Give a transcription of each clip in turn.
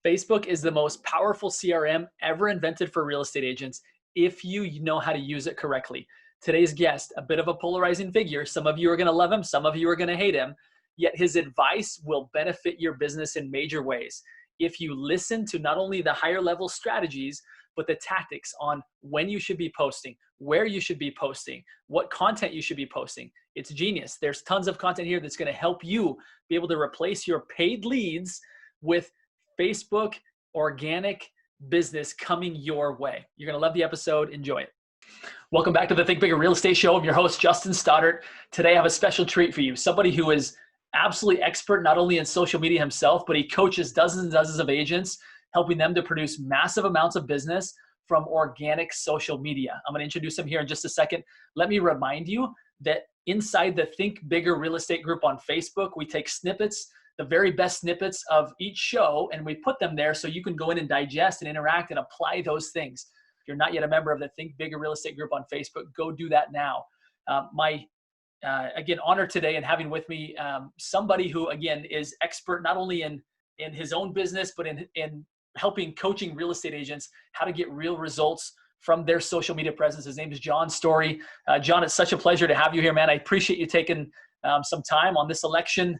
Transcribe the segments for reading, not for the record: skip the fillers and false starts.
Facebook is the most powerful CRM ever invented for real estate agents if you know how to use it correctly. Today's guest, a bit of a polarizing figure. Some of you are going to love him, some of you are going to hate him, yet his advice will benefit your business in major ways. If you listen to not only the higher level strategies, but the tactics on when you should be posting, where you should be posting, what content you should be posting. It's genius. There's tons of content here that's going to help you be able to replace your paid leads with Facebook organic business coming your way. You're going to love the episode. Enjoy it. Welcome back to the Think Bigger Real Estate Show. I'm your host, Justin Stoddart. Today, I have a special treat for you. Somebody who is absolutely expert, not only in social media himself, but he coaches dozens and dozens of agents, helping them to produce massive amounts of business from organic social media. I'm going to introduce him here in just a second. Let me remind you that inside the Think Bigger Real Estate group on Facebook, we take snippets, the very best snippets of each show, and we put them there so you can go in and digest and interact and apply those things. If you're not yet a member of the Think Bigger Real Estate group on Facebook, go do that now. Again, honor today and having with me somebody who, again, is expert not only in his own business, but in helping coaching real estate agents how to get real results from their social media presence. His name is Jon Storey. Jon, it's such a pleasure to have you here, man. I appreciate you taking some time on this election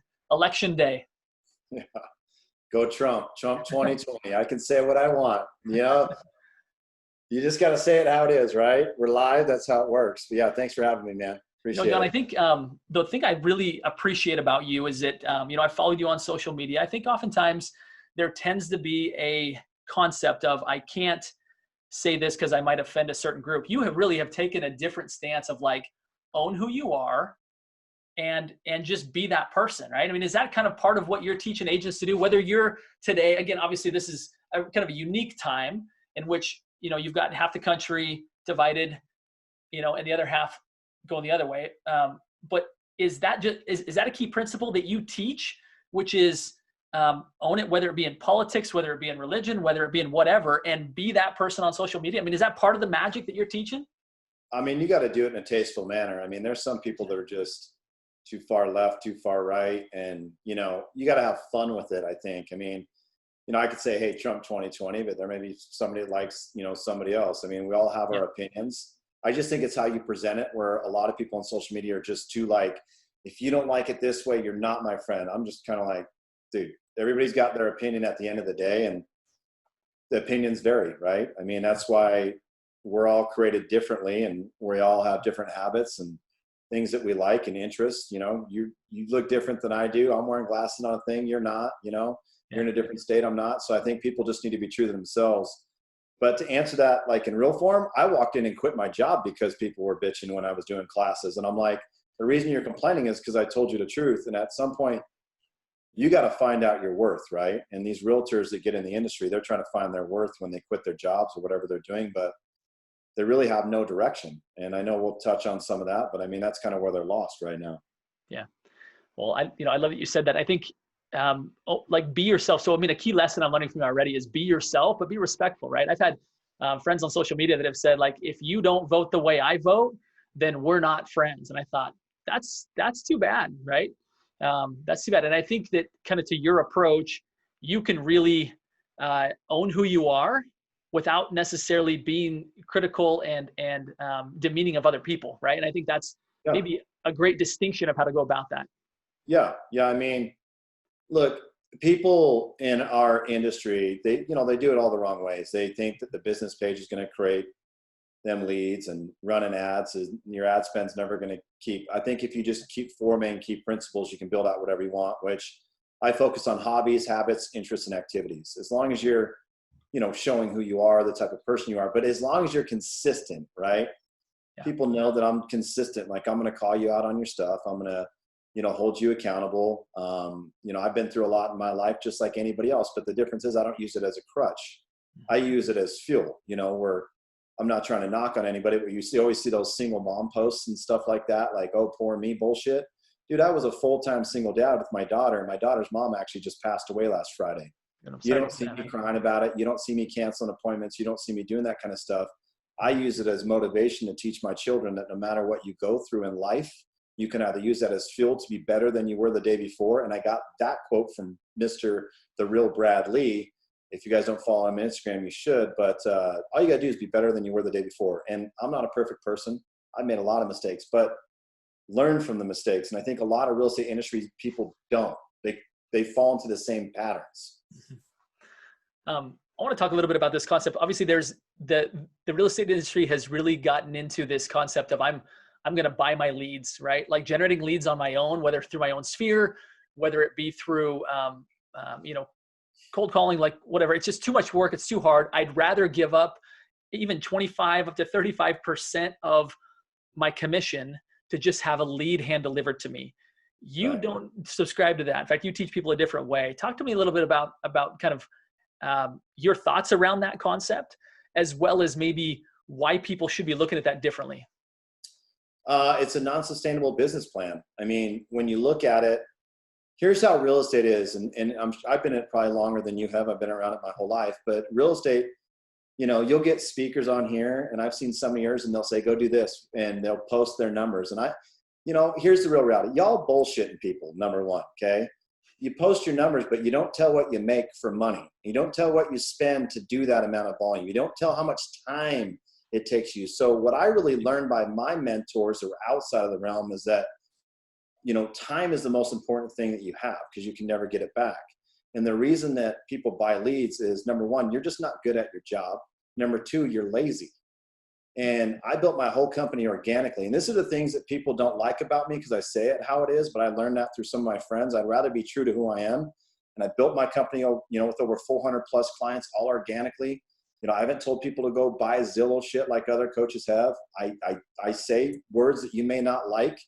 day. Yeah. Go Trump 2020. I can say what I want. Yeah. You just got to say it how it is, right? We're live. That's how it works. But yeah, thanks for having me, man. Appreciate Jon, it. I think the thing I really appreciate about you is that, I followed you on social media. I think oftentimes there tends to be a concept of, I can't say this because I might offend a certain group. You really have taken a different stance of like, own who you are and just be that person, right? I mean, is that kind of part of what you're teaching agents to do? Whether you're today, again, obviously this is a kind of a unique time in which, you've got half the country divided, and the other half going the other way. But is that a key principle that you teach, which is own it, whether it be in politics, whether it be in religion, whether it be in whatever, and be that person on social media? I mean, is that part of the magic that you're teaching? I mean, you got to do it in a tasteful manner. I mean, there's some people that are just too far left, too far right. And, you got to have fun with it, I think. I mean, I could say, hey, Trump 2020, but there may be somebody that likes, somebody else. I mean, we all have our opinions. I just think it's how you present it, where a lot of people on social media are just too like, if you don't like it this way, you're not my friend. I'm just kind of like, dude, everybody's got their opinion at the end of the day, and the opinions vary, right? I mean, that's why we're all created differently, and we all have different habits and things that we like and interests. You look different than I do. I'm wearing glasses on a thing. You're not, You're in a different state. I'm not. So I think people just need to be true to themselves. But to answer that, like in real form, I walked in and quit my job because people were bitching when I was doing classes. And I'm like, the reason you're complaining is because I told you the truth. And at some point, you got to find out your worth, right? And these realtors that get in the industry, they're trying to find their worth when they quit their jobs or whatever they're doing, but they really have no direction. And I know we'll touch on some of that, but I mean, that's kind of where they're lost right now. Yeah. Well, I love that you said that. I think, be yourself. So, I mean, a key lesson I'm learning from you already is be yourself, but be respectful, right? I've had friends on social media that have said, like, if you don't vote the way I vote, then we're not friends. And I thought, that's too bad, right? That's too bad. And I think that kind of to your approach, you can really own who you are without necessarily being critical and demeaning of other people, right? And I think that's maybe a great distinction of how to go about that. Yeah. I mean, look, people in our industry, they do it all the wrong ways. They think that the business page is going to create them leads, and running ads, your ad spend's never going to keep. I think if you just keep 4 main key principles, you can build out whatever you want, which I focus on: hobbies, habits, interests, and activities. As long as you're, showing who you are, the type of person you are, but as long as you're consistent, right? Yeah. People know that I'm consistent. Like, I'm going to call you out on your stuff. I'm going to, hold you accountable. I've been through a lot in my life, just like anybody else, but the difference is I don't use it as a crutch. I use it as fuel, where I'm not trying to knock on anybody, but you always see those single mom posts and stuff like that. Like, oh, poor me bullshit. Dude, I was a full-time single dad with my daughter, and my daughter's mom actually just passed away last Friday. You don't see me crying about it. You don't see me canceling appointments. You don't see me doing that kind of stuff. I use it as motivation to teach my children that no matter what you go through in life, you can either use that as fuel to be better than you were the day before. And I got that quote from Mr. The Real Brad Lee. If you guys don't follow him on Instagram, you should. But all you got to do is be better than you were the day before. And I'm not a perfect person. I made a lot of mistakes, but learn from the mistakes. And I think a lot of real estate industry people don't. They fall into the same patterns. I want to talk a little bit about this concept. Obviously, there's the real estate industry has really gotten into this concept of I'm going to buy my leads, right? Like generating leads on my own, whether through my own sphere, whether it be through, cold calling, like whatever. It's just too much work. It's too hard. I'd rather give up even 25 up to 35% of my commission to just have a lead hand delivered to me. You Right. don't subscribe to that. In fact, you teach people a different way. Talk to me a little bit about kind of your thoughts around that concept, as well as maybe why people should be looking at that differently. It's a non-sustainable business plan. I mean, when you look at it, here's how real estate is. And I've been in it probably longer than you have. I've been around it my whole life. But real estate, you'll get speakers on here, and I've seen some of yours, and they'll say, go do this, and they'll post their numbers. And here's the real reality. Y'all bullshitting people, number one, okay? You post your numbers, but you don't tell what you make for money. You don't tell what you spend to do that amount of volume. You don't tell how much time it takes you. So what I really learned by my mentors who are outside of the realm is that, time is the most important thing that you have, because you can never get it back. And the reason that people buy leads is, number one, you're just not good at your job. Number two, you're lazy. And I built my whole company organically. And this are the things that people don't like about me, because I say it how it is, but I learned that through some of my friends. I'd rather be true to who I am. And I built my company, with over 400 plus clients, all organically. I haven't told people to go buy Zillow shit like other coaches have. I say words that you may not like,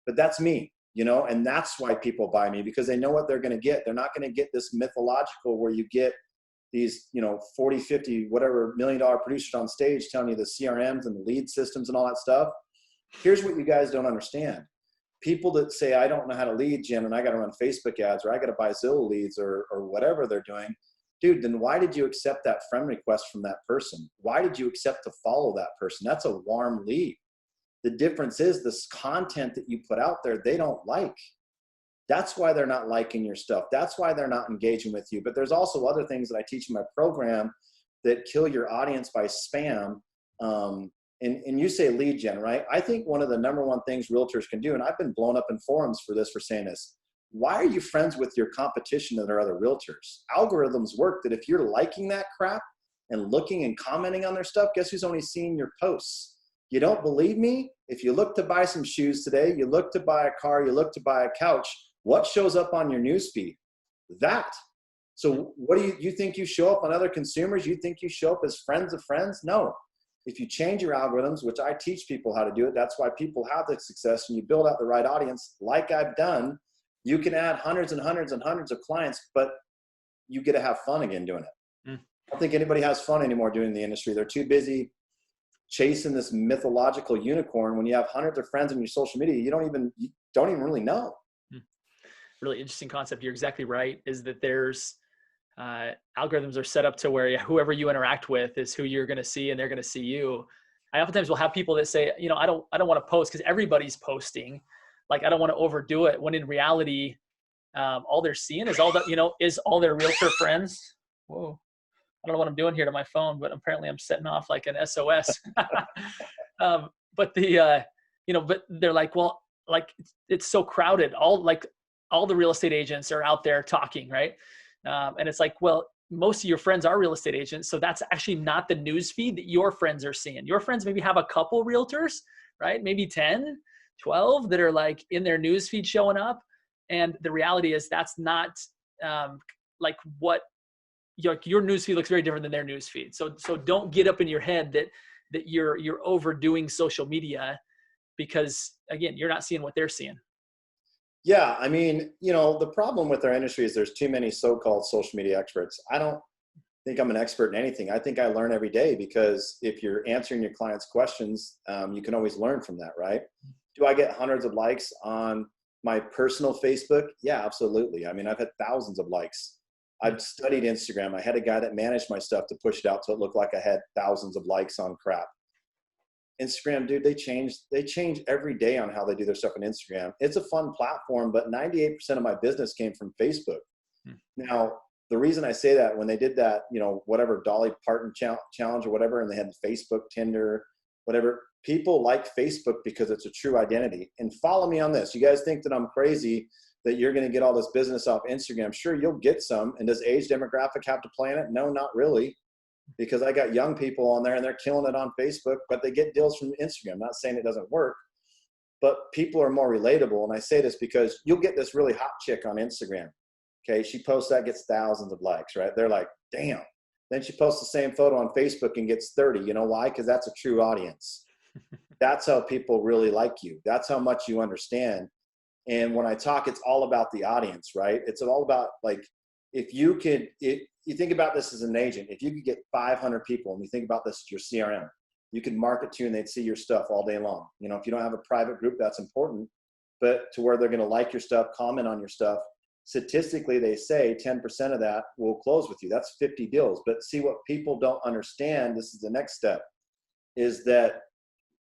but that's me, and that's why people buy me, because they know what they're going to get. They're not going to get this mythological where you get these, 40, 50, whatever $1 million producers on stage telling you the CRMs and the lead systems and all that stuff. Here's what you guys don't understand. People that say, I don't know how to lead gen, and I got to run Facebook ads, or I got to buy Zillow leads, or whatever they're doing. Dude, then why did you accept that friend request from that person? Why did you accept to follow that person? That's a warm lead. The difference is this content that you put out there, they don't like. That's why they're not liking your stuff. That's why they're not engaging with you. But there's also other things that I teach in my program that kill your audience by spam. And you say lead gen, right? I think one of the number one things realtors can do, and I've been blown up in forums for saying this, why are you friends with your competition that are other realtors? Algorithms work that if you're liking that crap and looking and commenting on their stuff, guess who's only seeing your posts? You don't believe me? If you look to buy some shoes today, you look to buy a car, you look to buy a couch, what shows up on your newsfeed? That. So what do you think you show up on other consumers? You think you show up as friends of friends? No. If you change your algorithms, which I teach people how to do it, that's why people have the success, and you build out the right audience like I've done. You can add hundreds and hundreds and hundreds of clients, but you get to have fun again doing it. I don't think anybody has fun anymore doing the industry. They're too busy chasing this mythological unicorn. When you have hundreds of friends on your social media, you don't even really know. Really interesting concept. You're exactly right. Is that there's algorithms are set up to where whoever you interact with is who you're going to see, and they're going to see you. I oftentimes will have people that say, I don't want to post because everybody's posting. Like, I don't want to overdo it, when in reality, all they're seeing is all that, is all their realtor friends. Whoa. I don't know what I'm doing here to my phone, but apparently I'm setting off like an SOS. But but they're like, well, like it's so crowded. All the real estate agents are out there talking, right? And it's like, well, most of your friends are real estate agents. So that's actually not the news feed that your friends are seeing. Your friends maybe have a couple realtors, right? Maybe 10, 12 that are like in their news feed showing up. And the reality is that's not like what your news feed looks very different than their news feed. So don't get up in your head that you're overdoing social media, because again, you're not seeing what they're seeing. Yeah. I mean, the problem with our industry is there's too many so-called social media experts. I don't think I'm an expert in anything. I think I learn every day, because if you're answering your clients' questions, you can always learn from that, right? Do I get hundreds of likes on my personal Facebook? Yeah, absolutely. I mean, I've had thousands of likes. I've studied Instagram. I had a guy that managed my stuff to push it out so it looked like I had thousands of likes on crap. Instagram, dude, they change every day on how they do their stuff on Instagram. It's a fun platform, but 98% of my business came from Facebook. Now, the reason I say that, when they did that, whatever Dolly Parton challenge or whatever, and they had Facebook, Tinder, whatever, people like Facebook because it's a true identity. And follow me on this. You guys think that I'm crazy that you're going to get all this business off Instagram? Sure, you'll get some. And does age demographic have to play in it? No, not really. Because I got young people on there and they're killing it on Facebook, but they get deals from Instagram. I'm not saying it doesn't work, but people are more relatable. And I say this because you'll get this really hot chick on Instagram. Okay, she posts that, gets thousands of likes, right? They're like, damn. Then she posts the same photo on Facebook and gets 30. You know why? Because that's a true audience. That's how people really like you. That's how much you understand. And when I talk, it's all about the audience, right? It's all about, like, if you could, you think about this as an agent, if you could get 500 people, and you think about this as your CRM, you could market to and they'd see your stuff all day long. If you don't have a private group, that's important, but to where they're going to like your stuff, comment on your stuff. Statistically, they say 10% of that will close with you. That's 50 deals. But see, what people don't understand, this is the next step, is that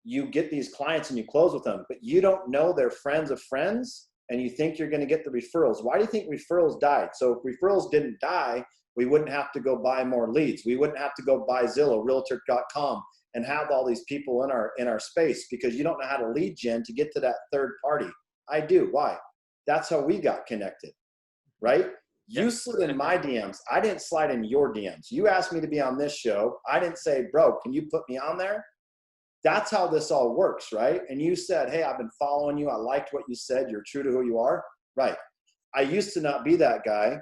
you get these clients and you close with them, but you don't know their friends of friends, and you think you're going to get the referrals. Why do you think referrals died? So if referrals didn't die, we wouldn't have to go buy more leads. We wouldn't have to go buy Zillow, Realtor.com, and have all these people in our space, because you don't know how to lead gen to get to that third party. I do. Why? That's how we got connected, right? You slid in my DMs. I didn't slide in your DMs. You asked me to be on this show. I didn't say, bro, can you put me on there? That's how this all works, right? And you said, hey, I've been following you. I liked what you said. You're true to who you are. Right. I used to not be that guy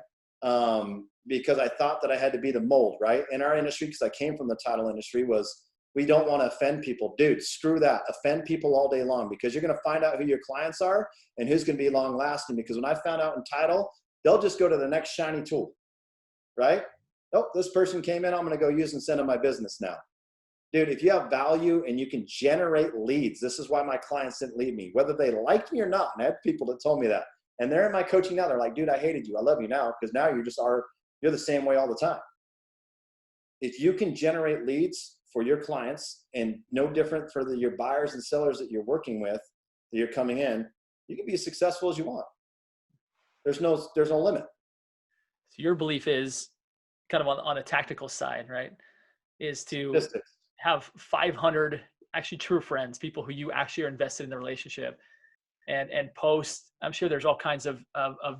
because I thought that I had to be the mold, right? In our industry, because I came from the title industry, was we don't want to offend people. Dude, screw that. Offend people all day long, because you're going to find out who your clients are and who's going to be long lasting. Because when I found out in title, they'll just go to the next shiny tool, right? Oh, this person came in. I'm going to go use and send them my business now. Dude, if you have value and you can generate leads, this is why my clients didn't leave me, whether they liked me or not. And I had people that told me that. And they're in my coaching now. They're like, dude, I hated you. I love you now, because now you're the same way all the time. If you can generate leads for your clients, and no different for your buyers and sellers that you're working with, that you're coming in, you can be as successful as you want. There's no limit. So your belief is kind of on a tactical side, right? Is to have 500 actually true friends, people who you actually are invested in the relationship, and post. I'm sure there's all kinds of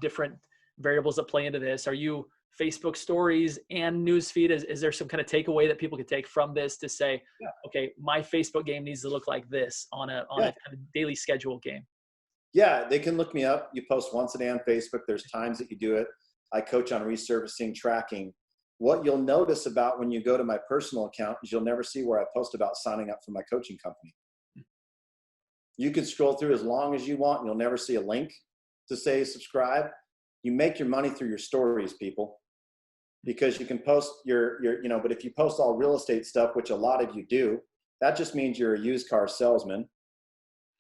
different variables that play into this. Are you Facebook stories and newsfeed? Is there some kind of takeaway that people could take from this to say, okay, my Facebook game needs to look like this on a kind of daily schedule game? Yeah, they can look me up. You post once a day on Facebook. There's times that you do it. I coach on resurfacing, tracking. What you'll notice about when you go to my personal account is you'll never see where I post about signing up for my coaching company. You can scroll through as long as you want, and you'll never see a link to say subscribe. You make your money through your stories, people, because you can post but if you post all real estate stuff, which a lot of you do, that just means you're a used car salesman,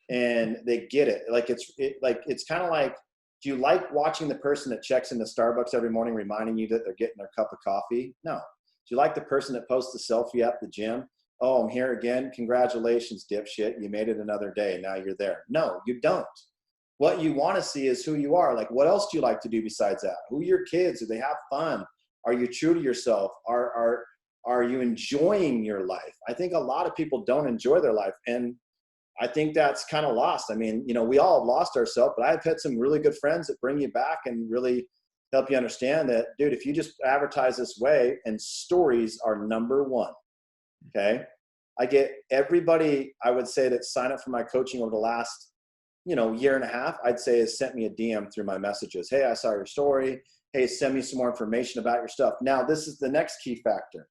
and they get it. It's kind of like, do you like watching the person that checks into Starbucks every morning reminding you that they're getting their cup of coffee? No. Do you like the person that posts a selfie at the gym? Oh, I'm here again. Congratulations, dipshit. You made it another day. Now you're there. No, you don't. What you want to see is who you are. Like, what else do you like to do besides that? Who are your kids? Do they have fun? Are you true to yourself? Are you enjoying your life? I think a lot of people don't enjoy their life, and I think that's kind of lost. I mean, we all have lost ourselves, but I've had some really good friends that bring you back and really help you understand that, dude, if you just advertise this way, and stories are number one. Okay. I get everybody, I would say, that signed up for my coaching over the last, year and a half, I'd say has sent me a DM through my messages. Hey, I saw your story. Hey, send me some more information about your stuff. Now, this is the next key factor,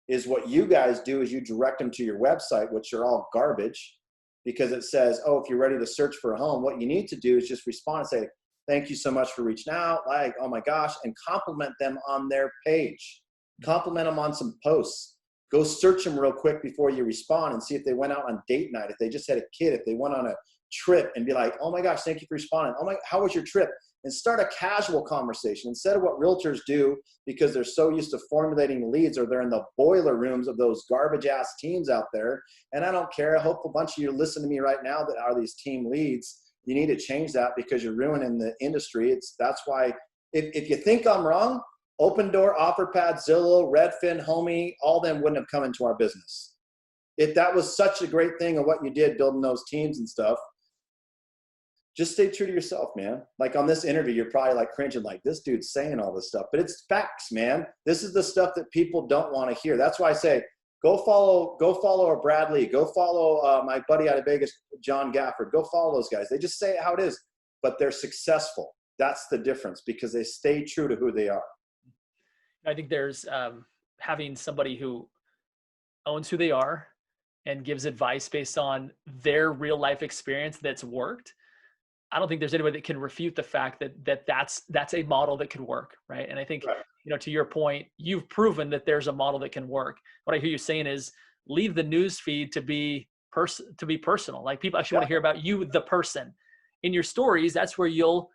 is what you guys do is you direct them to your website, which are all garbage, because it says, oh, if you're ready to search for a home, what you need to do is just respond and say, thank you so much for reaching out. Like, oh my gosh, and compliment them on their page. Compliment them on some posts. Go search them real quick before you respond and see if they went out on date night, if they just had a kid, if they went on a trip, and be like, oh my gosh, thank you for responding. Oh my, how was your trip? And start a casual conversation instead of what realtors do, because they're so used to formulating leads, or they're in the boiler rooms of those garbage ass teams out there. And I don't care. I hope a bunch of you listen to me right now that are these team leads. You need to change that, because you're ruining the industry. That's why if you think I'm wrong, Open Door, OfferPad, Zillow, Redfin, Homey, all them wouldn't have come into our business. If that was such a great thing of what you did, building those teams and stuff, just stay true to yourself, man. Like on this interview, you're probably like cringing, like this dude's saying all this stuff, but it's facts, man. This is the stuff that people don't want to hear. That's why I say, go follow a Bradley, go follow my buddy out of Vegas, John Gafford, go follow those guys. They just say it how it is, but they're successful. That's the difference, because they stay true to who they are. I think there's having somebody who owns who they are and gives advice based on their real life experience that's worked. I don't think there's anybody that can refute the fact that that's a model that can work, right? And I think, right, to your point, you've proven that there's a model that can work. What I hear you saying is leave the news feed to be personal. Like people actually want to hear about you, the person. In your stories, that's where you'll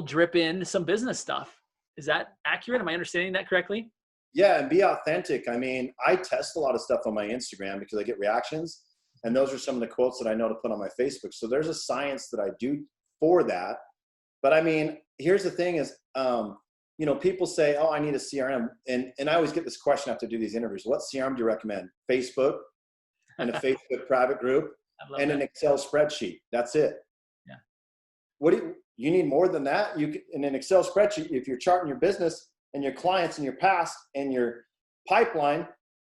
drip in some business stuff. Is that accurate? Am I understanding that correctly? Yeah, and be authentic. I mean, I test a lot of stuff on my Instagram because I get reactions, and those are some of the quotes that I know to put on my Facebook. So there's a science that I do for that. But I mean, here's the thing is, people say, oh, I need a CRM. And I always get this question after I do these interviews. What CRM do you recommend? Facebook and a Facebook private group and an Excel spreadsheet. That's it. Yeah. What do you need more than that? You can, in an Excel spreadsheet, if you're charting your business and your clients and your past and your pipeline,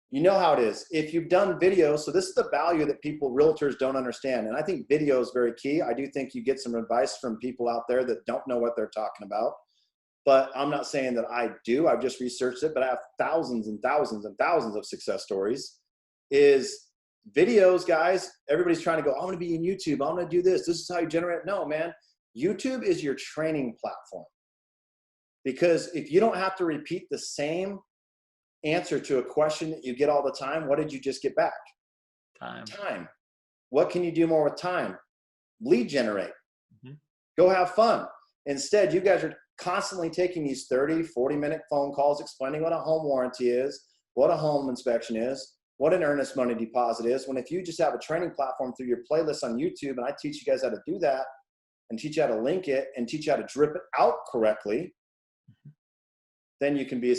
you know how it is. If you've done videos, so this is the value that realtors don't understand. And I think video is very key. I do think you get some advice from people out there that don't know what they're talking about. But I'm not saying that I do. I've just researched it, but I have thousands and thousands and thousands of success stories. Is videos, guys. Everybody's trying to go, I want to be in YouTube. I want to do this. This is how you generate. No, man. YouTube is your training platform. Because if you don't have to repeat the same answer to a question that you get all the time, what did you just get back? Time. What can you do more with time? Lead generate. Mm-hmm. Go have fun. Instead, you guys are constantly taking these 30, 40-minute phone calls explaining what a home warranty is, what a home inspection is, what an earnest money deposit is, when if you just have a training platform through your playlist on YouTube, and I teach you guys how to do that and teach you how to link it and teach you how to drip it out correctly, then you can be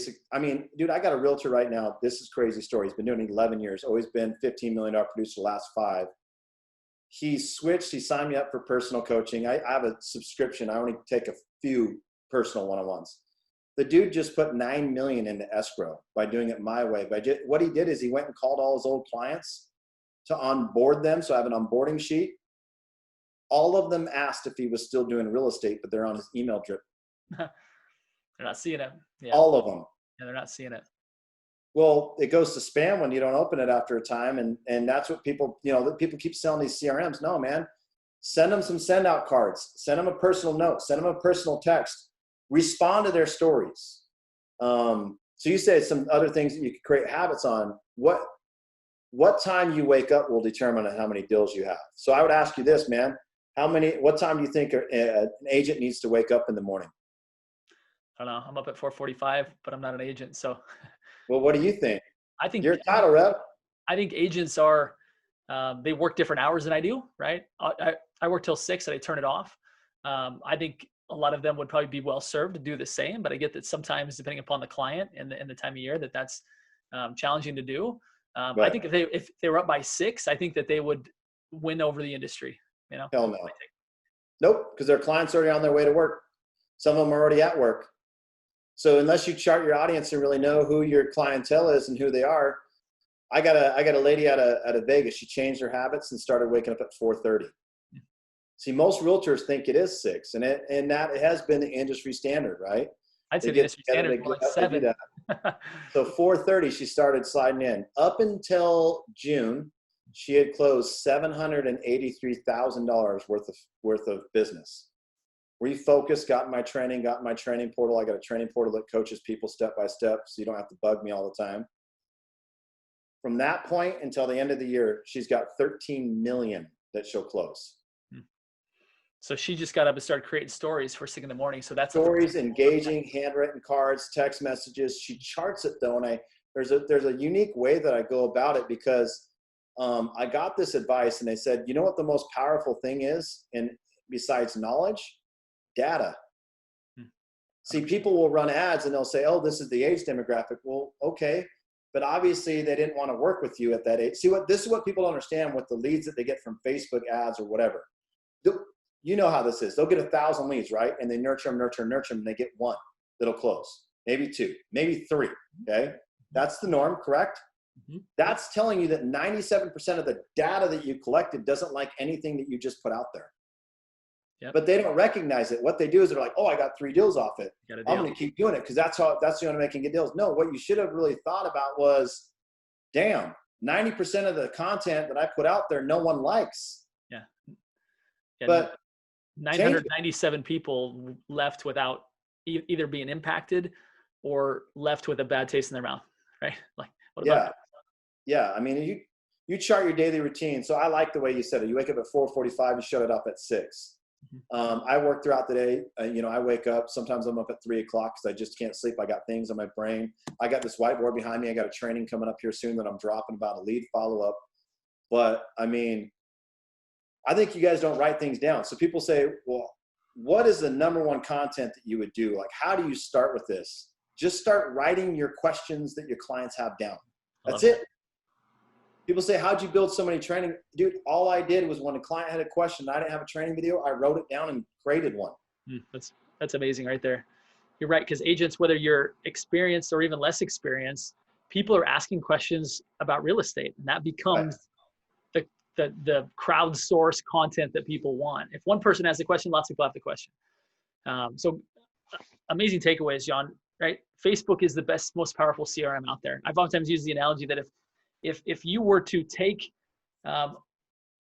dude, I got a realtor right now. This is a crazy story. He's been doing it 11 years, always been $15 million producer the last 5. He switched. He signed me up for personal coaching. I have a subscription. I only take a few personal one-on-ones. The dude just put $9 million into escrow by doing it my way. What he did is he went and called all his old clients to onboard them. So I have an onboarding sheet. All of them asked if he was still doing real estate, but they're on his email drip. They're not seeing it. Yeah. All of them. Yeah, they're not seeing it. Well, it goes to spam when you don't open it after a time. And that's what people keep selling these CRMs. No, man, send them some send out cards, send them a personal note, send them a personal text, respond to their stories. So you say some other things that you could create habits on. What time you wake up will determine how many deals you have. So I would ask you this, man, what time do you think an agent needs to wake up in the morning? I don't know. I'm up at 4:45, but I'm not an agent. So, well, what do you think? I think you're a title rep. I think agents are, they work different hours than I do, right? I work till 6 and I turn it off. I think a lot of them would probably be well served to do the same, but I get that sometimes depending upon the client and the time of year that's challenging to do. Right. I think if they were up by 6, I think that they would win over the industry. Hell no. Nope, because their clients are already on their way to work. Some of them are already at work. So unless you chart your audience and really know who your clientele is and who they are, I got a lady out of Vegas. She changed her habits and started waking up at 4:30. See, most realtors think it is 6, and that it has been the industry standard, right? I'd say the industry standard is like 7. So 4:30, she started sliding in. Up until June, she had closed $783,000 worth of business. Refocused, got my training portal. I got a training portal that coaches people step by step, so you don't have to bug me all the time. From that point until the end of the year, she's got 13 million that she'll close. So she just got up and started creating stories first thing in the morning. So that's stories, engaging, handwritten cards, text messages. She charts it though, and there's a unique way that I go about it because I got this advice, and they said, you know what the most powerful thing is, and besides knowledge, data. See, people will run ads and they'll say, oh, this is the age demographic. Well, okay. But obviously they didn't want to work with you at that age. See, this is what people don't understand with the leads that they get from Facebook ads or whatever. You know how this is. They'll get 1,000 leads, right? And they nurture them, and they get one that'll close. Maybe two, maybe three, okay? That's the norm, correct? Mm-hmm. That's telling you that 97% of the data that you collected doesn't like anything that you just put out there. Yep. But they don't recognize it. What they do is they're like, oh, I got 3 deals off it. I'm going to keep doing it because that's the only way I can get deals. No, what you should have really thought about was, damn, 90% of the content that I put out there, no one likes. Yeah. But 997 people left without either being impacted or left with a bad taste in their mouth, right? Like, what about that? Yeah. I mean, you chart your daily routine. So I like the way you said it. You wake up at 4:45 and shut it up at 6. I work throughout the day. I wake up. Sometimes I'm up at 3 o'clock because I just can't sleep. I got things on my brain. I got this whiteboard behind me. I got a training coming up here soon that I'm dropping about a lead follow-up. But I mean, I think you guys don't write things down. So people say, well, what is the number one content that you would do? Like, how do you start with this? Just start writing your questions that your clients have down. That's it. People say, how'd you build so many training? Dude, all I did was when a client had a question, I didn't have a training video, I wrote it down and created one. That's amazing right there. You're right, because agents, whether you're experienced or even less experienced, people are asking questions about real estate, and that becomes the crowdsourced content that people want. If one person has a question, lots of people have the question. So amazing takeaways, Jon, right? Facebook is the best, most powerful CRM out there. I've oftentimes used the analogy that if you were to take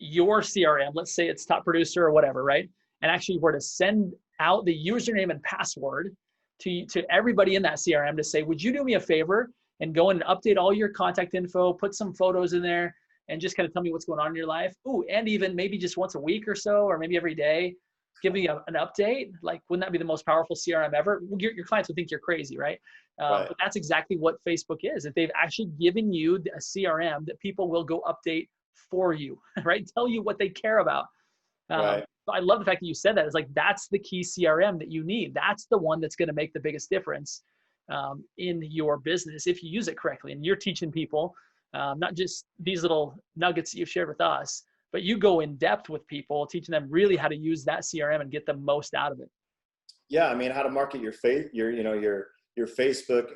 your CRM, let's say it's Top Producer or whatever, right? And actually were to send out the username and password to everybody in that CRM to say, would you do me a favor and go and update all your contact info, put some photos in there, and just kind of tell me what's going on in your life. Ooh, and even maybe just once a week or so, or maybe every day, give me an update. Like, wouldn't that be the most powerful CRM ever? Your clients would think you're crazy, right? But that's exactly what Facebook is. If they've actually given you a CRM that people will go update for you, right? Tell you what they care about. So I love the fact that you said that. It's like, that's the key CRM that you need. That's the one that's going to make the biggest difference in your business if you use it correctly. And you're teaching people, not just these little nuggets that you've shared with us, but you go in depth with people, teaching them really how to use that CRM and get the most out of it. Yeah, I mean, how to market your Facebook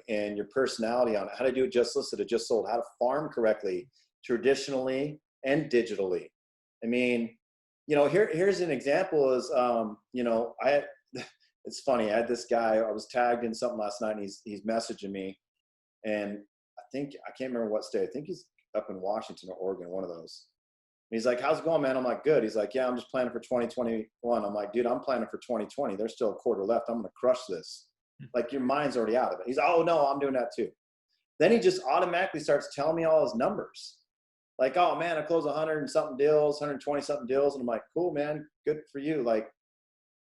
and your personality on it, how to do it just listed, it just sold, how to farm correctly, traditionally and digitally. I mean, here's an example is, it's funny. I had this guy, I was tagged in something last night and he's messaging me, and I can't remember what state. I think he's up in Washington or Oregon, one of those. And he's like, how's it going, man? I'm like, good. He's like, yeah, I'm just planning for 2021. I'm like, dude, I'm planning for 2020. There's still a quarter left. I'm going to crush this. Like, your mind's already out of it. He's like, oh no, I'm doing that too. Then he just automatically starts telling me all his numbers. Like, oh man, I closed 100 and something deals, 120 something deals. And I'm like, cool, man. Good for you. Like,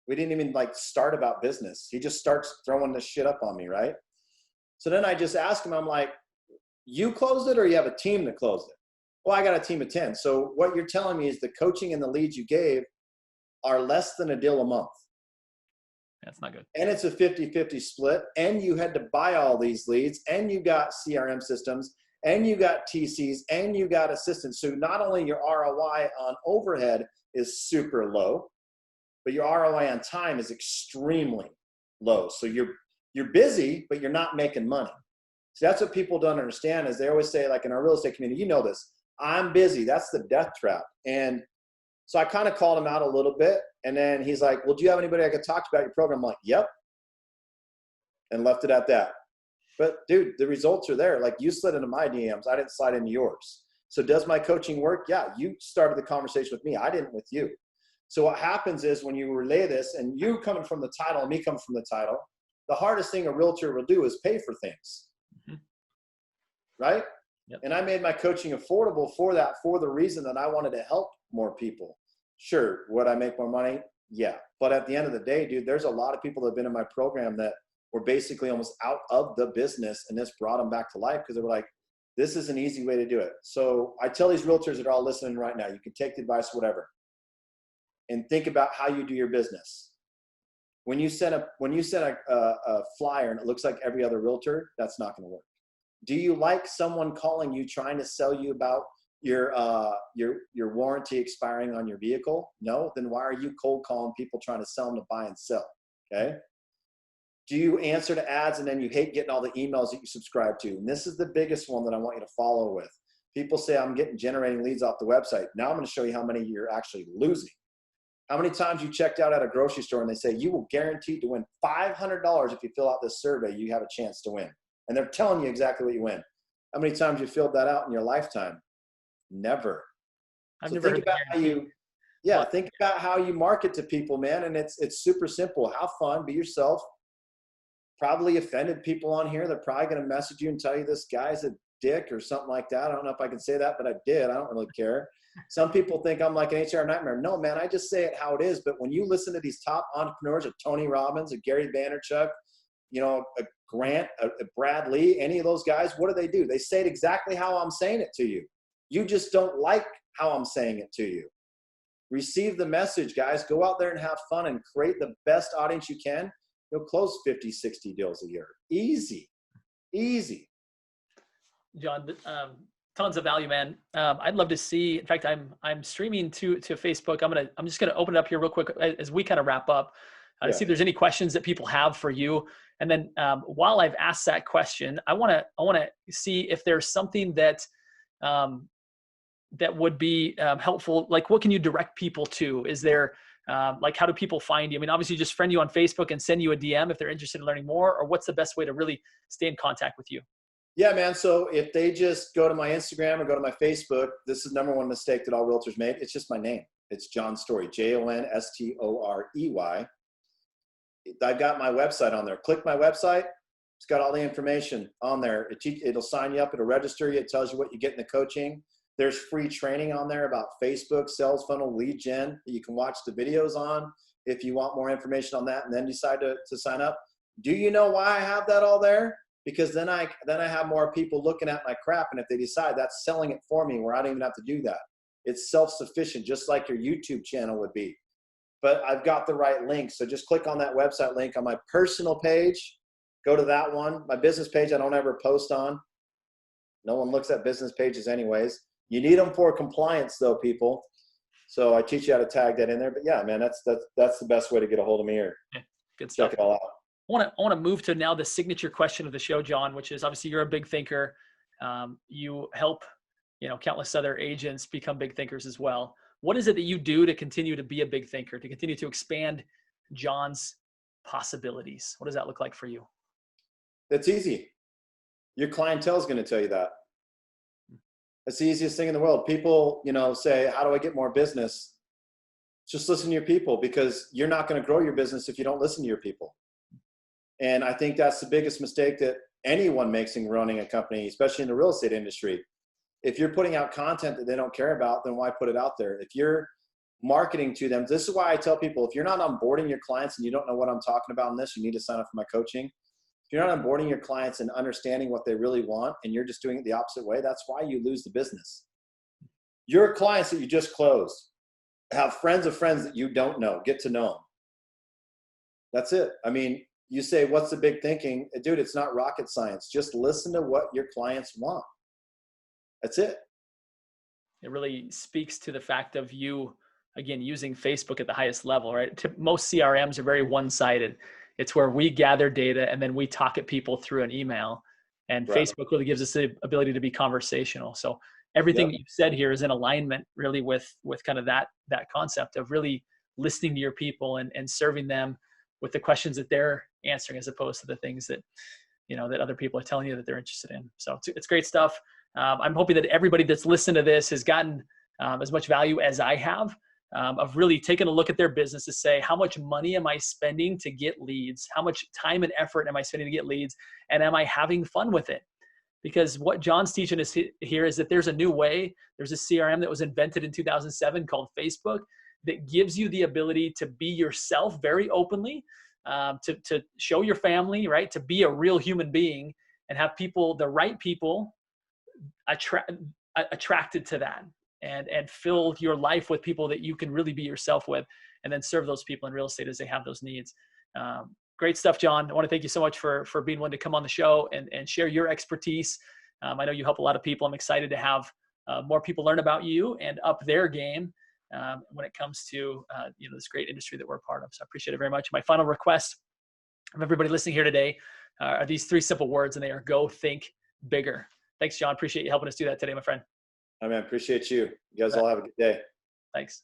we didn't even start about business. He just starts throwing this shit up on me. Right. So then I just ask him, I'm like, you closed it or you have a team that closed it? Well, I got a team of 10. So what you're telling me is the coaching and the leads you gave are less than a deal a month. That's not good. And it's a 50-50 split. And you had to buy all these leads, and you got CRM systems, and you got TCs, and you got assistants. So not only your ROI on overhead is super low, but your ROI on time is extremely low. So you're busy, but you're not making money. So that's what people don't understand is they always say, like in our real estate community, you know this, I'm busy. That's the death trap. And so I kind of called him out a little bit. And then he's like, well, do you have anybody I could talk to about your program? I'm like, yep. And left it at that. But dude, the results are there. Like, you slid into my DMs. I didn't slide into yours. So does my coaching work? Yeah. You started the conversation with me. I didn't with you. So what happens is when you relay this, and you coming from the title and me coming from the title, the hardest thing a realtor will do is pay for things. Mm-hmm. Right? Yep. And I made my coaching affordable for that, for the reason that I wanted to help more people. Sure. Would I make more money? Yeah. But at the end of the day, dude, there's a lot of people that have been in my program that were basically almost out of the business, and this brought them back to life because they were like, this is an easy way to do it. So I tell these realtors that are all listening right now, you can take the advice, whatever, and think about how you do your business. When you send a flyer and it looks like every other realtor, that's not going to work. Do you like someone calling you trying to sell you about your warranty expiring on your vehicle? No? Then why are you cold calling people trying to sell them to buy and sell? Okay. Do you answer to ads and then you hate getting all the emails that you subscribe to? And this is the biggest one that I want you to follow with. People say, I'm generating leads off the website. Now I'm going to show you how many you're actually losing. How many times you checked out at a grocery store and they say, you will guarantee to win $500 if you fill out this survey, you have a chance to win. And they're telling you exactly what you win. How many times you filled that out in your lifetime? Never. Think about how you market to people, man. And it's super simple. Have fun, be yourself. Probably offended people on here. They're probably going to message you and tell you this guy's a dick or something like that. I don't know if I can say that, but I did. I don't really care. Some people think I'm like an HR nightmare. No, man, I just say it how it is. But when you listen to these top entrepreneurs, a Tony Robbins, a Gary Vaynerchuk, a Grant, a Brad Lee, any of those guys, what do? They say it exactly how I'm saying it to you. You just don't like how I'm saying it to you. Receive the message, guys. Go out there and have fun and create the best audience you can. You'll close 50, 60 deals a year. Easy. Jon, tons of value, man. I'd love to see. In fact, I'm streaming to Facebook. I'm just gonna open it up here real quick as we kind of wrap up. To see if there's any questions that people have for you. And then while I've asked that question, I wanna see if there's something that that would be helpful. Like, what can you direct people to? Is there like, how do people find you? I mean, obviously, just friend you on Facebook and send you a DM if they're interested in learning more. Or what's the best way to really stay in contact with you? Yeah, man. So if they just go to my Instagram or go to my Facebook, this is number one mistake that all realtors make. It's just my name. It's Jon Storey, JONSTOREY. I've got my website on there. Click my website. It's got all the information on there. It'll sign you up. It'll register you. It tells you what you get in the coaching. There's free training on there about Facebook, sales funnel, lead gen that you can watch the videos on if you want more information on that and then decide to sign up. Do you know why I have that all there? Because then I have more people looking at my crap, and if they decide, that's selling it for me where I don't even have to do that. It's self-sufficient, just like your YouTube channel would be. But I've got the right link, so just click on that website link on my personal page. Go to that one. My business page I don't ever post on. No one looks at business pages anyways. You need them for compliance though, people. So I teach you how to tag that in there. But yeah, man, that's the best way to get a hold of me here. Good stuff. Check it all out. I want to move to now the signature question of the show, Jon, which is obviously you're a big thinker. You help, countless other agents become big thinkers as well. What is it that you do to continue to be a big thinker, to continue to expand Jon's possibilities? What does that look like for you? It's easy. Your clientele is going to tell you that. It's the easiest thing in the world. People, say, how do I get more business? Just listen to your people, because you're not going to grow your business if you don't listen to your people. And I think that's the biggest mistake that anyone makes in running a company, especially in the real estate industry. If you're putting out content that they don't care about, then why put it out there? If you're marketing to them, this is why I tell people, if you're not onboarding your clients and you don't know what I'm talking about in this, you need to sign up for my coaching. If you're not onboarding your clients and understanding what they really want, and you're just doing it the opposite way, that's why you lose the business. Your clients that you just closed have friends of friends that you don't know. Get to know them. That's it. I mean, you say, what's the big thinking? Dude, it's not rocket science. Just listen to what your clients want. That's it. It really speaks to the fact of you, again, using Facebook at the highest level, right? Most CRMs are very one-sided. It's where we gather data and then we talk at people through an email. And right. Facebook really gives us the ability to be conversational. So everything that you've said here is in alignment really with kind of that concept of really listening to your people and serving them with the questions that they're answering, as opposed to the things that, that other people are telling you that they're interested in. So it's great stuff. I'm hoping that everybody that's listened to this has gotten as much value as I have, of really taking a look at their business to say, how much money am I spending to get leads? How much time and effort am I spending to get leads? And am I having fun with it? Because what Jon's teaching us here is that there's a new way. There's a CRM that was invented in 2007 called Facebook that gives you the ability to be yourself very openly, to show your family, right? To be a real human being and have people, the right people, attracted to that, and fill your life with people that you can really be yourself with, and then serve those people in real estate as they have those needs. Great stuff, Jon. I want to thank you so much for being one to come on the show and share your expertise. I know you help a lot of people. I'm excited to have more people learn about you and up their game when it comes to this great industry that we're a part of. So I appreciate it very much. My final request of everybody listening here today are these 3 simple words, and they are go think bigger. Thanks, Jon. Appreciate you helping us do that today, my friend. I appreciate you. You guys all have a good day. Thanks.